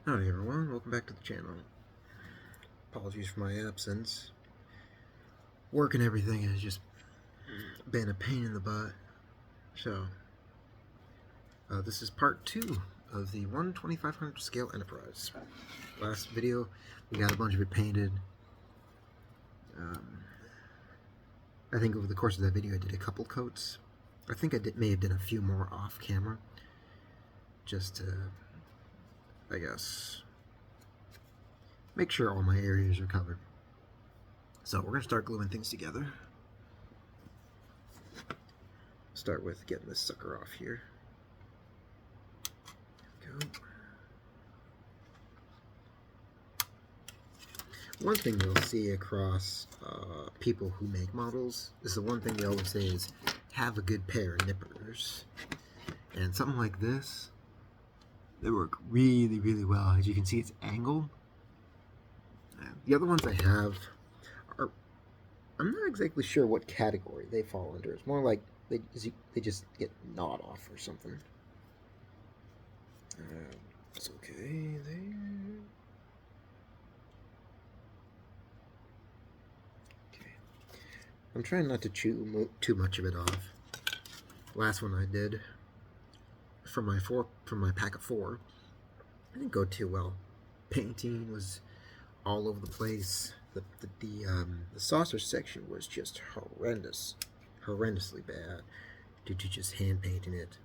Howdy everyone, welcome back to the channel. Apologies for my absence. Work and everything has just been a pain in the butt. So, this is part 2 of the 1/2500 scale Enterprise. Last video, we got a bunch of it painted. I think over the course of that video I did a couple coats. I think I may have done a few more off camera. Just to, I guess, make sure all my areas are covered. So we're going to start gluing things together. Start with getting this sucker off here. There we go. One thing you'll see across people who make models is the one thing they always say is have a good pair of nippers. And something like this, they work really, really well. As you can see, it's angled. The other ones I have are, I'm not exactly sure what category they fall under. It's more like they just get gnawed off or something. It's okay there. Okay. I'm trying not to chew too much of it off. Last one I did from my pack of 4, it didn't go too well. Painting was all over the place. The saucer section was just horrendously bad due to just hand painting it.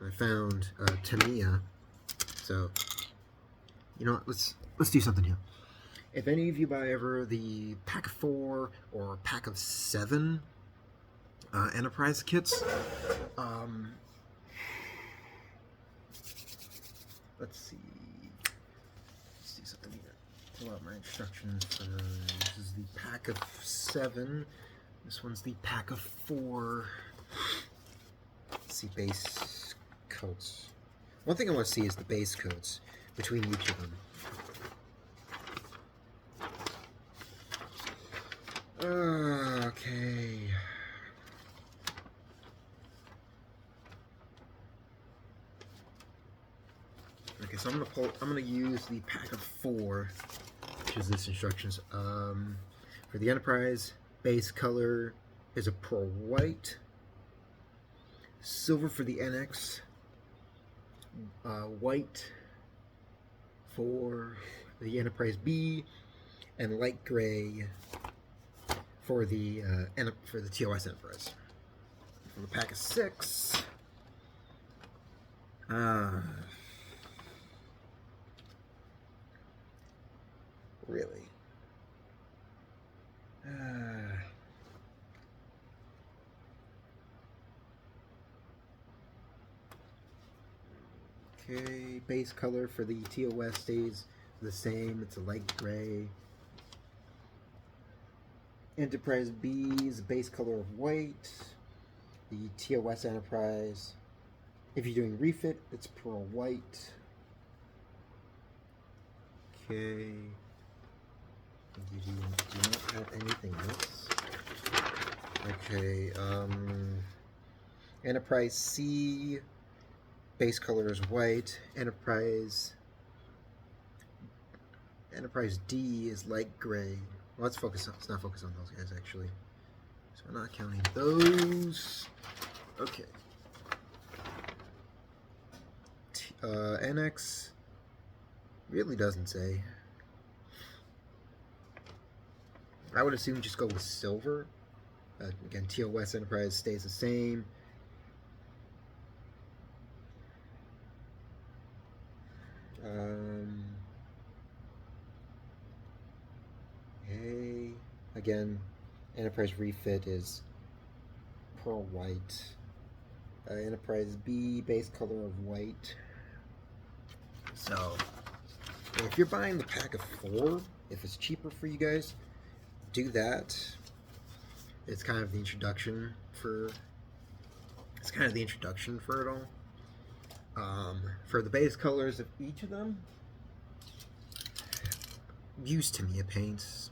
I found Tamiya, so you know what? Let's do something here. If any of you buy ever the pack of 4 or pack of 7 Enterprise kits, let's see. Let's do something here. Pull out my instructions for this is the pack of 7. This one's the pack of 4. Let's see, base coats. One thing I want to see is the base coats between each of them. Okay. Okay, so I'm gonna use the pack of 4, which is this instructions. For the Enterprise, base color is a pearl white. Silver for the NX. White for the Enterprise B, and light gray for the TOS Enterprise. For the pack of 6. Really? Okay, base color for the TOS stays the same. It's a light gray. Enterprise B's base color of white. The TOS Enterprise, if you're doing refit, it's pearl white. Okay. You do not have anything else. Okay, Enterprise C, base color is white. Enterprise D is light gray. Well, let's not focus on those guys actually. So we're not counting those. Okay. NX really doesn't say. I would assume just go with silver. Again, TOS Enterprise stays the same. Okay. Again, Enterprise Refit is pearl white. Enterprise B, base color of white. So, if you're buying the pack of 4, if it's cheaper for you guys, do that. It's kind of the introduction for it all. For the base colors of each of them, use Tamiya paints.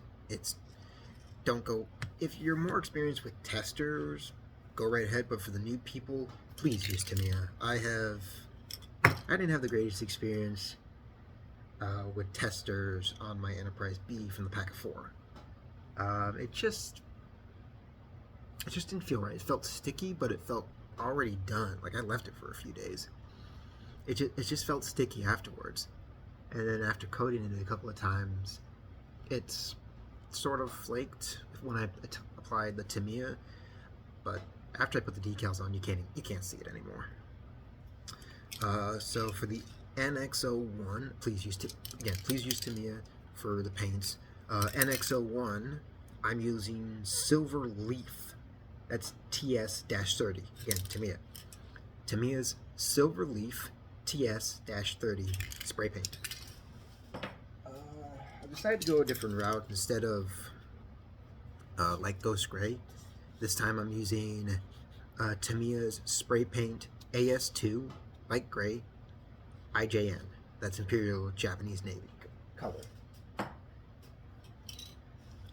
Don't go, if you're more experienced with testers, go right ahead, but for the new people, please use Tamiya. I didn't have the greatest experience with testers on my Enterprise B from the pack of 4. It just didn't feel right. It felt sticky, but it felt already done. Like I left it for a few days. It just felt sticky afterwards. And then after coating it a couple of times, it's sort of flaked when I applied the Tamiya. But after I put the decals on, you can't see it anymore. So for the NX01, please use Tamiya for the paints. NX01, I'm using Silver Leaf. That's TS-30. Again, Tamiya. Tamiya's Silver Leaf TS-30 spray paint. I decided to go a different route instead of like Ghost Gray. This time I'm using Tamiya's spray paint AS2 light gray IJN. That's Imperial Japanese Navy color.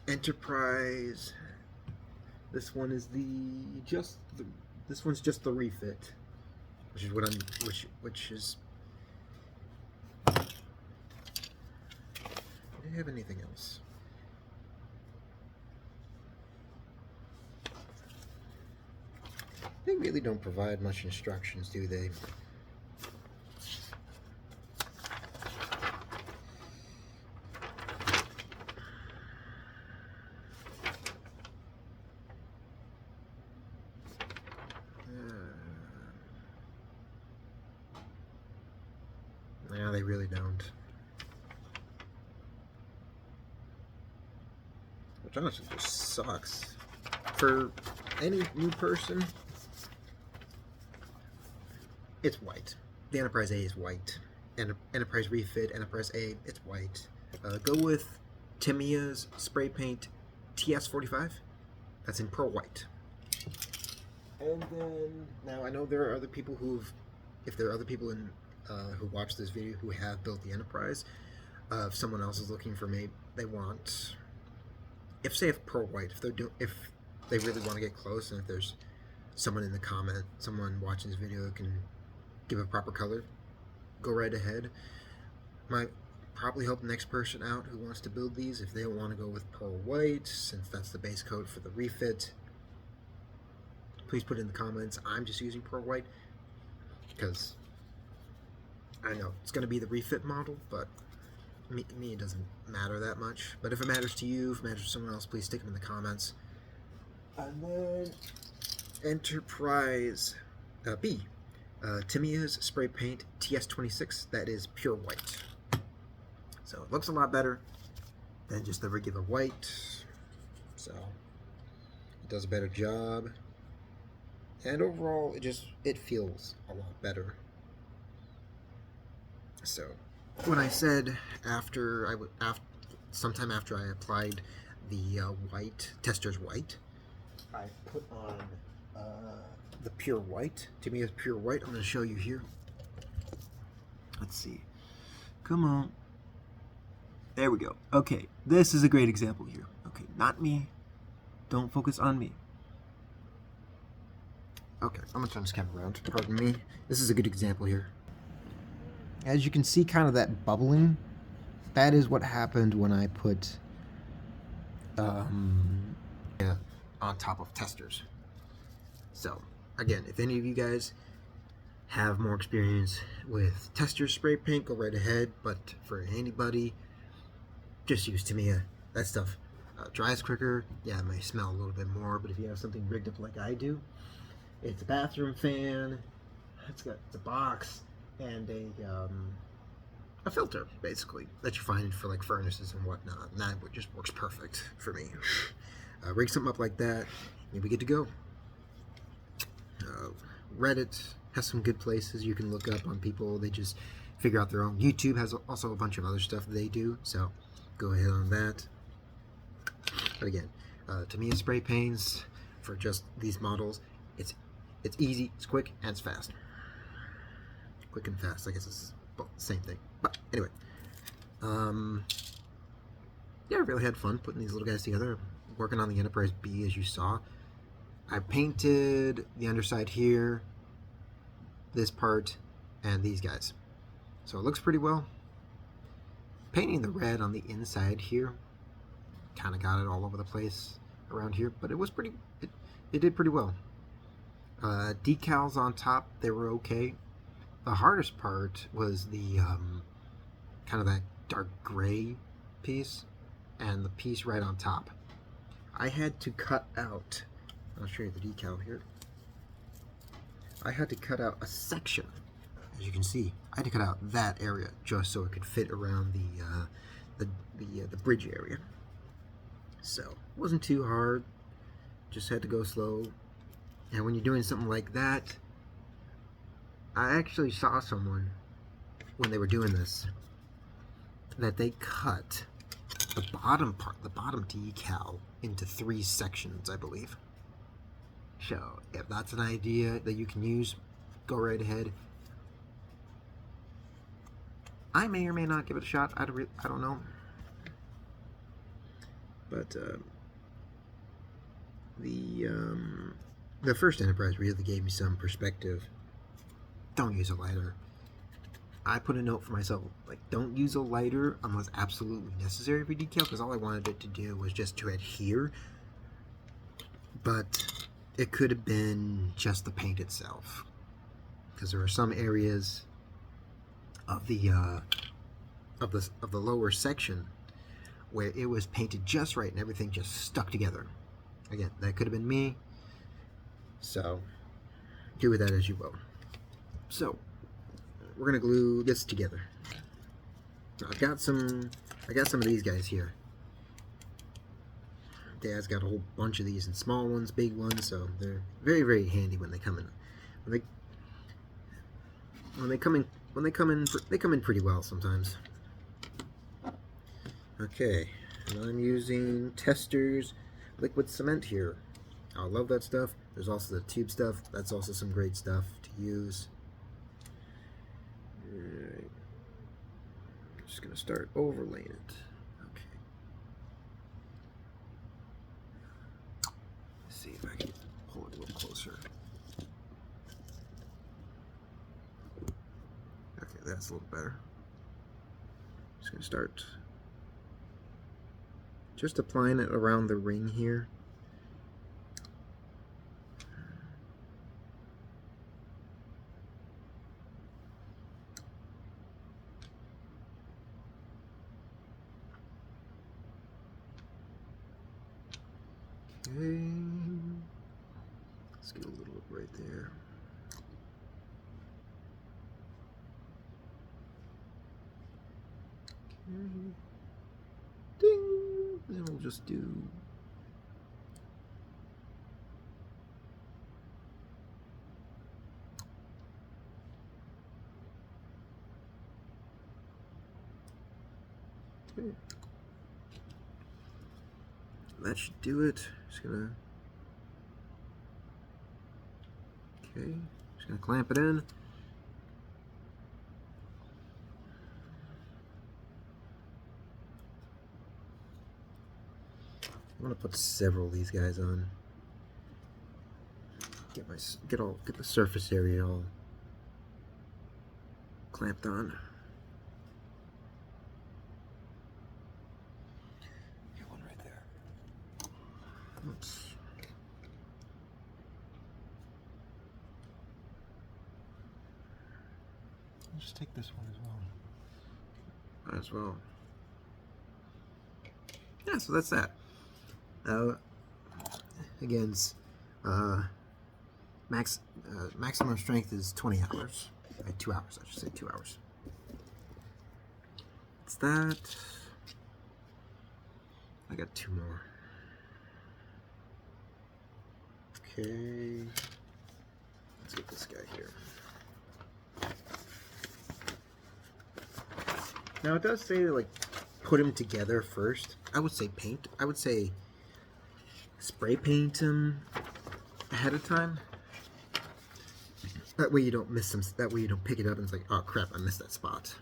Enterprise. This one is this one's just the refit, which is what which is. Do you have anything else? They really don't provide much instructions, do they? No, they really don't. Which honestly just sucks. For any new person, it's white. The Enterprise A is white. Enterprise Refit, Enterprise A, it's white. Go with Tamiya's spray paint TS-45. That's in pearl white. And then, now I know there are other people if there are other people who watch this video who have built the Enterprise, if someone else is looking for they want, if pearl white, if they really want to get close, and if there's someone watching this video who can give a proper color, go right ahead. Might probably help the next person out who wants to build these if they don't want to go with pearl white, since that's the base coat for the refit. Please put in the comments, I'm just using pearl white, because I know it's going to be the refit model, but me it doesn't matter that much. But if it matters to you, if it matters to someone else, please stick them in the comments. And then Enterprise B. Tamiya's spray paint TS-26, that is pure white. So it looks a lot better than just the regular white. So it does a better job. And overall, it feels a lot better. So when I said sometime after I applied the white, Tester's white, I put on the pure white. Tamiya's pure white. I'm going to show you here. Let's see. Come on. There we go. Okay, this is a great example here. Okay, not me. Don't focus on me. Okay, I'm going to turn this camera around. Pardon me. This is a good example here. As you can see, kind of that bubbling, that is what happened when I put on top of testers. So again, if any of you guys have more experience with tester spray paint, go right ahead. But for anybody, just use Tamiya. That stuff dries quicker. Yeah, it may smell a little bit more, but if you have something rigged up like I do, it's a bathroom fan. It's a box and a filter, basically, that you find for like furnaces and whatnot. And that just works perfect for me. Rig something up like that, you'll be good to go. Reddit has some good places you can look up on people. They just figure out their own. YouTube has also a bunch of other stuff that they do, so go ahead on that. But again, Tamiya spray paints for just these models, it's easy, it's quick, and it's fast. Quick and fast, I guess it's both the same thing. But anyway, yeah, I really had fun putting these little guys together, working on the Enterprise B, as you saw. I painted the underside here, this part, and these guys. So it looks pretty well. Painting the red on the inside here kind of got it all over the place around here, but it was pretty, it did pretty well. Decals on top, they were okay. The hardest part was the kind of that dark gray piece and the piece right on top. I had to cut out, I'll show you the decal here. I had to cut out a section, as you can see. I had to cut out that area just so it could fit around the bridge area. So it wasn't too hard, just had to go slow. And when you're doing something like that, I actually saw someone when they were doing this that they cut the bottom part, the bottom decal, into 3 sections, I believe. So if that's an idea that you can use, go right ahead. I may or may not give it a shot. I don't know. But the first Enterprise really gave me some perspective. Don't use a lighter. I put a note for myself, like, don't use a lighter unless absolutely necessary for decal, because all I wanted it to do was just to adhere. But it could have been just the paint itself, because there were some areas of the lower section where it was painted just right and everything just stuck together. Again, that could have been me. So do with that as you will. So we're gonna glue this together. Now, I got some of these guys here. Dad's got a whole bunch of these, and small ones, big ones, so they're very, very handy when they come in. When they come in pretty well sometimes. Okay, and I'm using Testors liquid cement here. I love that stuff. There's also the tube stuff. That's also some great stuff to use. Alright. I'm just gonna start overlaying it. Okay. Let's see if I can pull it a little closer. Okay, that's a little better. Just gonna start just applying it around the ring here. Okay, let's get a little right there. Okay. Ding! Then we'll just do okay. That should do it. Just gonna just gonna clamp it in. I'm gonna put several of these guys on. Get the surface area all clamped on. Got one right there. Oops. I'll just take this one as well. Yeah, so that's that. Again, maximum strength is 20 hours. 2 hours, I should say 2 hours. It's that. I got 2 more. Okay. Let's get this guy here. Now it does say, like, put them together first. I would say paint. I would say spray paint them ahead of time. That way you don't miss them. That way you don't pick it up and it's like, oh crap, I missed that spot.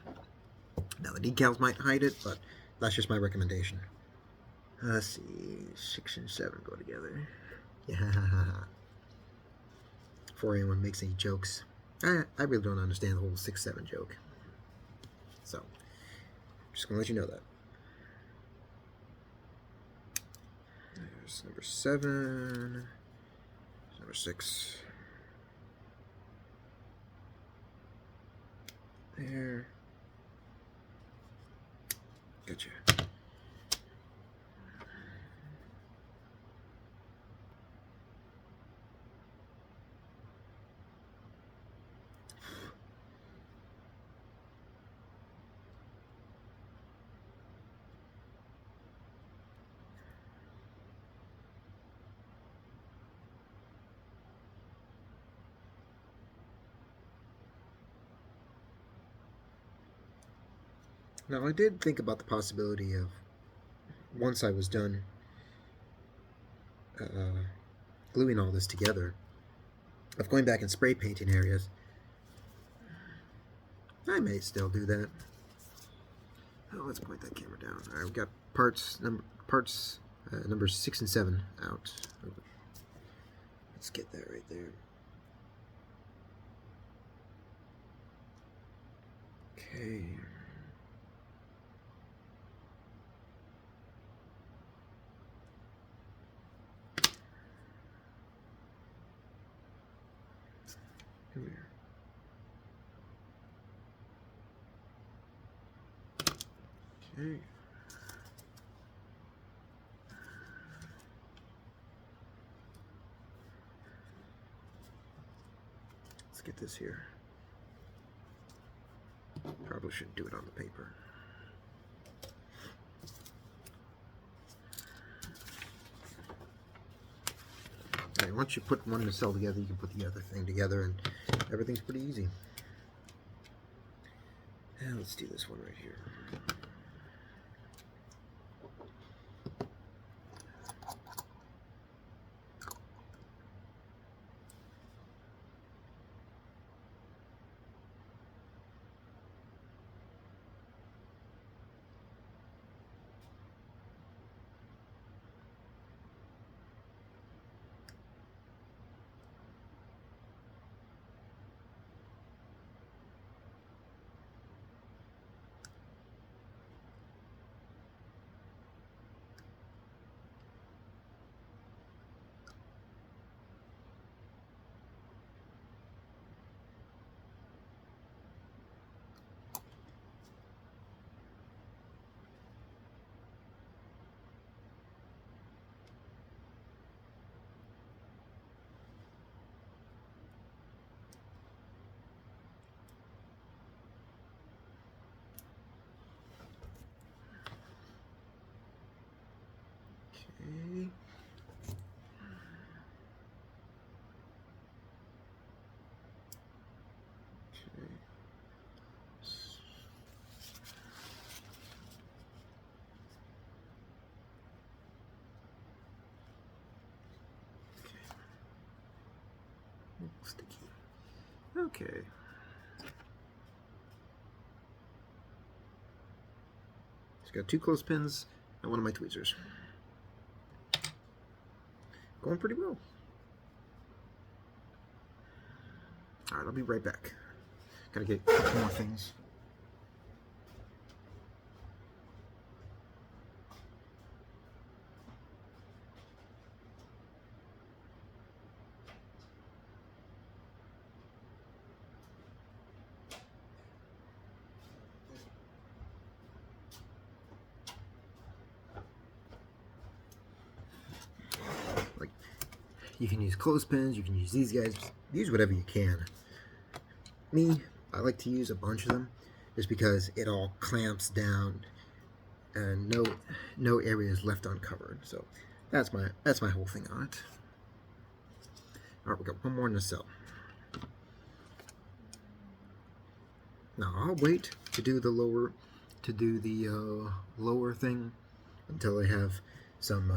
Now the decals might hide it, but that's just my recommendation. Let's see, 6 and 7 go together. Yeah. Before anyone makes any jokes, I really don't understand the whole 6-7 joke. So Just gonna let you know that. There's number 7. Number 6. There. Gotcha. Now, I did think about the possibility of, once I was done gluing all this together, of going back and spray painting areas. I may still do that. Oh, let's point that camera down. All right, we've got parts numbers 6 and 7 out. Let's get that right there. Okay. Come here. Okay. Let's get this here. Probably shouldn't do it on the paper. Alright, once you put one cell together, you can put the other thing together, and everything's pretty easy. And let's do this one right here. Okay. Sticky. Okay. Just got 2 clothespins and one of my tweezers. Going pretty well. Alright, I'll be right back. Gotta get a couple more things. You can use clothespins, you can use these guys, use whatever you can. Me, I like to use a bunch of them just because it all clamps down and no area is left uncovered. So that's my whole thing on it. Alright, we got one more nacelle. Now I'll wait to do the lower thing until I have some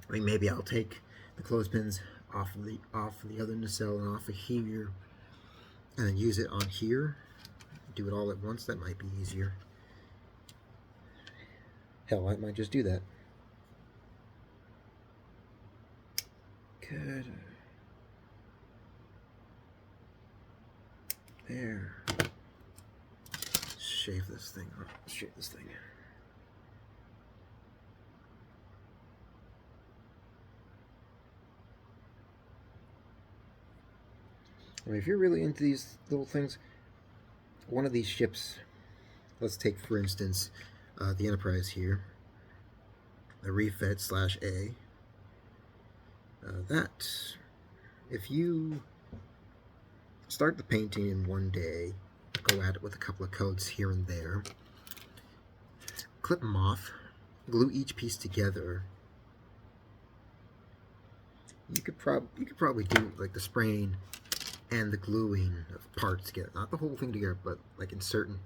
I mean, maybe I'll take the clothespins off of the other nacelle and off of here, and then use it on here. Do it all at once. That might be easier. Hell, I might just do that. Good. There. shave this thing. Let's shave this thing. I mean, if you're really into these little things, one of these ships, let's take for instance the Enterprise here, the Refit /A. That, if you start the painting in one day, go at it with a couple of coats here and there, clip them off, glue each piece together. You could probably do like the spraying and the gluing of parts together, not the whole thing together, but like in certain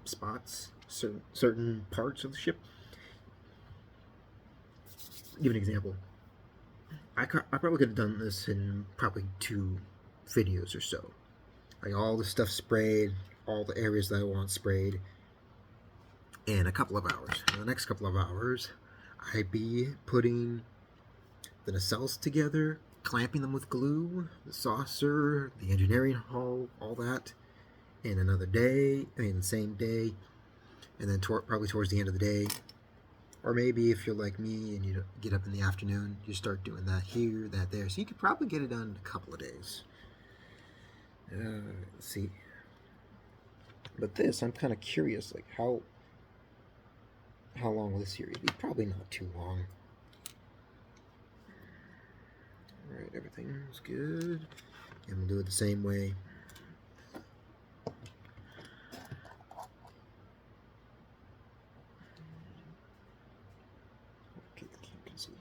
spots, certain parts of the ship. Give an example. I probably could have done this in probably 2 videos or so. Like all the stuff sprayed, all the areas that I want sprayed, in a couple of hours. In the next couple of hours, I'd be putting the nacelles together, clamping them with glue, the saucer, the engineering hull, all that, in another day, the same day, and then probably towards the end of the day. Or maybe if you're like me and you get up in the afternoon, you start doing that here, that there. So you could probably get it done in a couple of days. Let's see. But this, I'm kind of curious, like how long will this series be? Probably not too long. Alright, everything's good. And we'll do it the same way. Okay, the camera can see.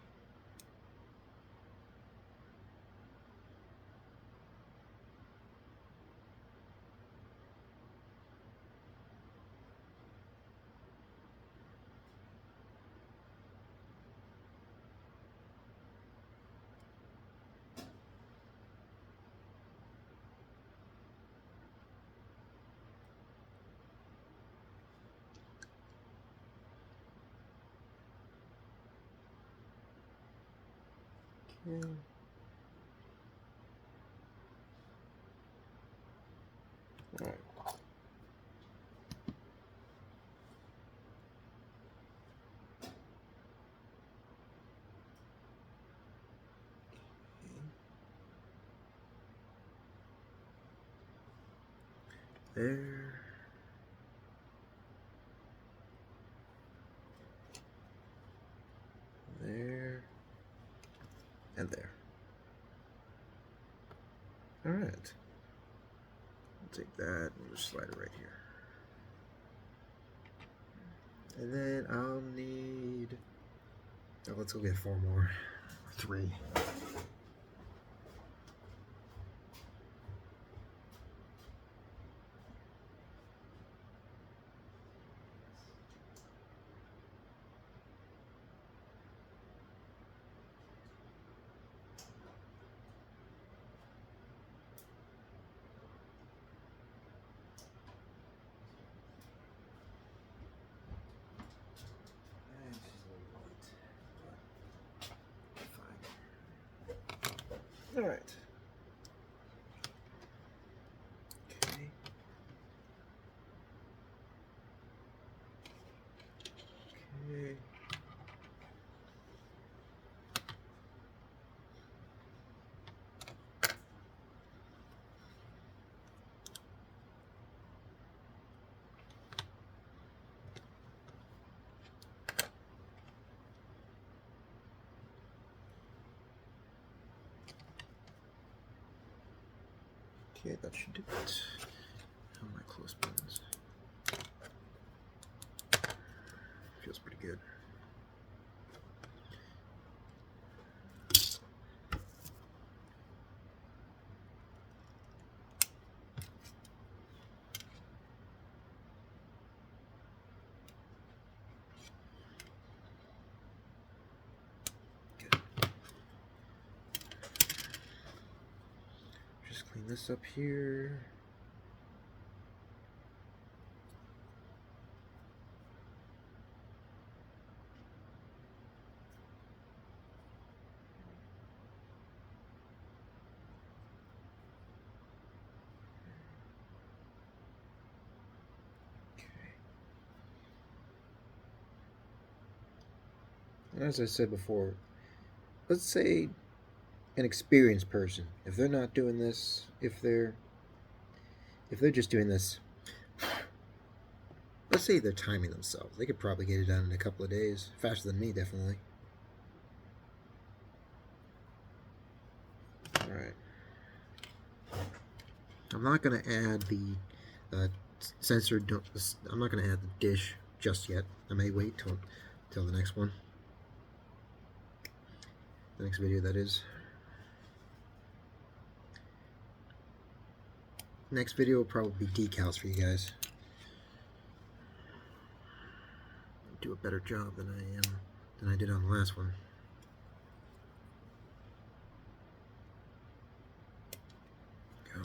Okay. Alright. There. There. And there. Alright. I'll take that and we'll just slide it right here. And then I'll need... Oh, let's go get 4 more. 3. All right. Okay. Okay. Okay, that should do it. How am I close buttons? Feels pretty good. Good. Just clean this up here. as I said before, let's say an experienced person, if they're not doing this, if they're just doing this, let's say they're timing themselves, they could probably get it done in a couple of days, faster than me, definitely. All right. I'm not going to add the sensor. I'm not going to add the dish just yet. I may wait till the next one. The next video, that is. Next video will probably be decals for you guys. Do a better job than I did on the last one. Go.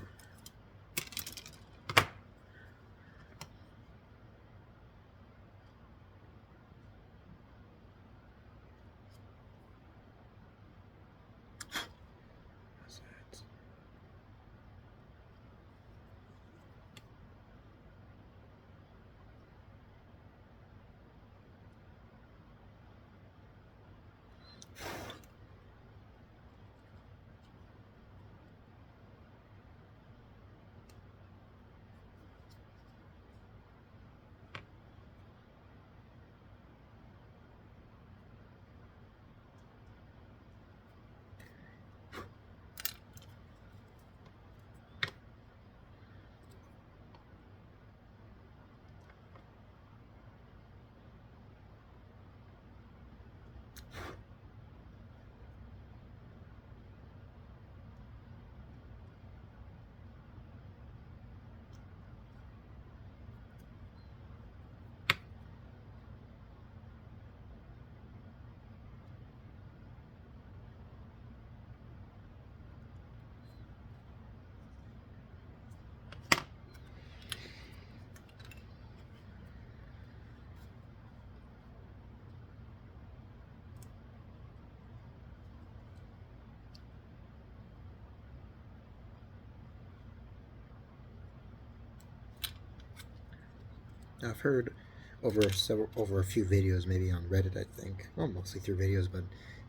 I've heard over a few videos, maybe on Reddit, I think. Well, mostly through videos, but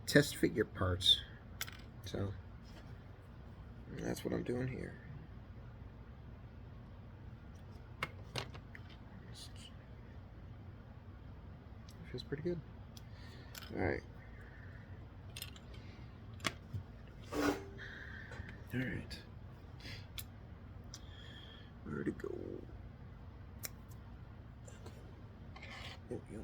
test fit your parts. So that's what I'm doing here. Feels pretty good. All right. All right. Where to go? There we go.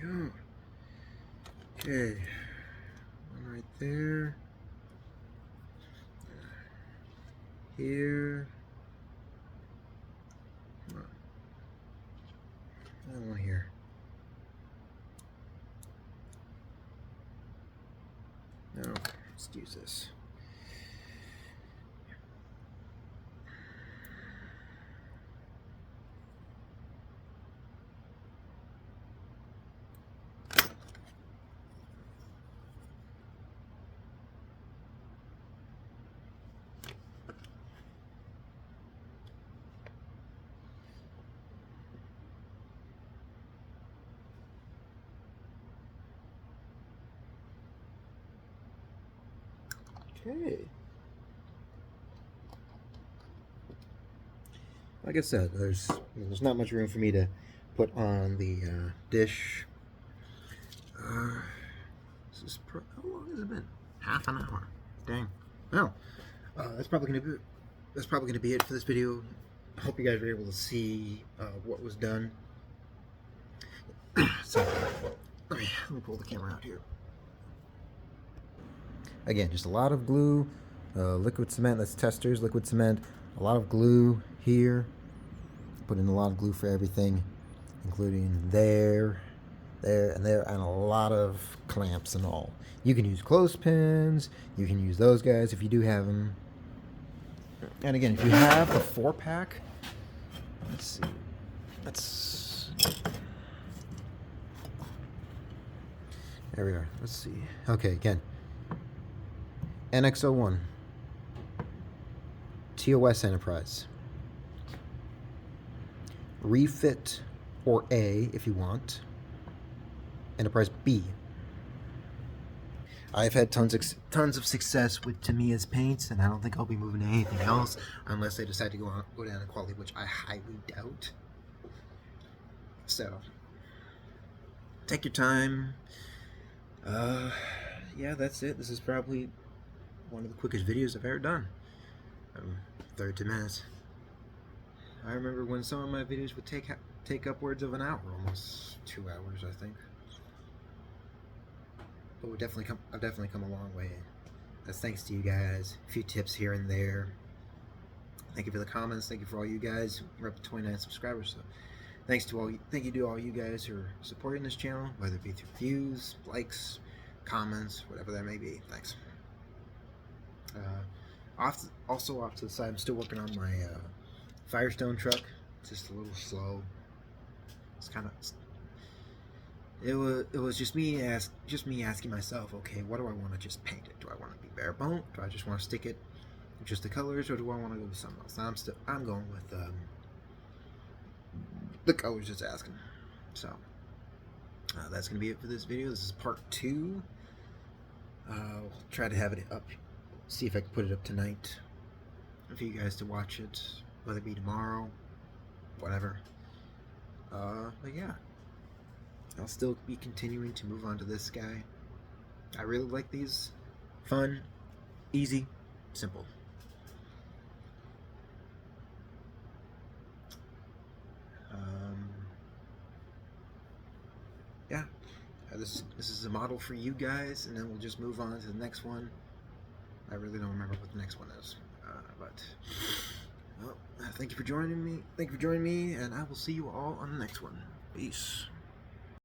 we go. Okay. One right there. Here. Come on. Another one here. No, let's use this. Okay. Like I said, there's not much room for me to put on the dish. How long has it been? Half an hour. Dang. Well, that's probably gonna be it for this video. I hope you guys were able to see what was done. So let me pull the camera out here. Again, just a lot of glue, liquid cement. That's testers, liquid cement. A lot of glue here. Put in a lot of glue for everything, including there, and there, and a lot of clamps and all. You can use clothespins. You can use those guys if you do have them. And again, if you have a 4-pack, let's see. There we are. Let's see. Okay, again. NX01. TOS Enterprise. Refit, or A if you want. Enterprise B. I've had tons of success with Tamiya's paints, and I don't think I'll be moving to anything else unless they decide to go down in quality, which I highly doubt. So, take your time. Yeah, that's it. This is probably one of the quickest videos I've ever done. 32 minutes. I remember when some of my videos would take upwards of an hour, almost 2 hours, I think. But I've definitely come a long way. That's thanks to you guys. A few tips here and there. Thank you for the comments. Thank you for all you guys. We're up to 29 subscribers. So thank you to all you guys who are supporting this channel, whether it be through views, likes, comments, whatever that may be. Thanks. Also off to the side, I'm still working on my Firestone truck. It's just a little slow. It's kind of. It was just me asking myself, okay, what do I want to just paint it? Do I want to be bare bone? Do I just want to stick it with just the colors, or do I want to go with something else? I'm going with the colors it's asking. So that's gonna be it for this video. This is part 2. I'll try to have it up. See if I can put it up tonight for you guys to watch it, whether it be tomorrow, whatever. But yeah. I'll still be continuing to move on to this guy. I really like these. Fun, easy, simple. Yeah, this is a model for you guys, and then we'll just move on to the next one. I really don't remember what the next one is, but well, thank you for joining me. And I will see you all on the next one. Peace.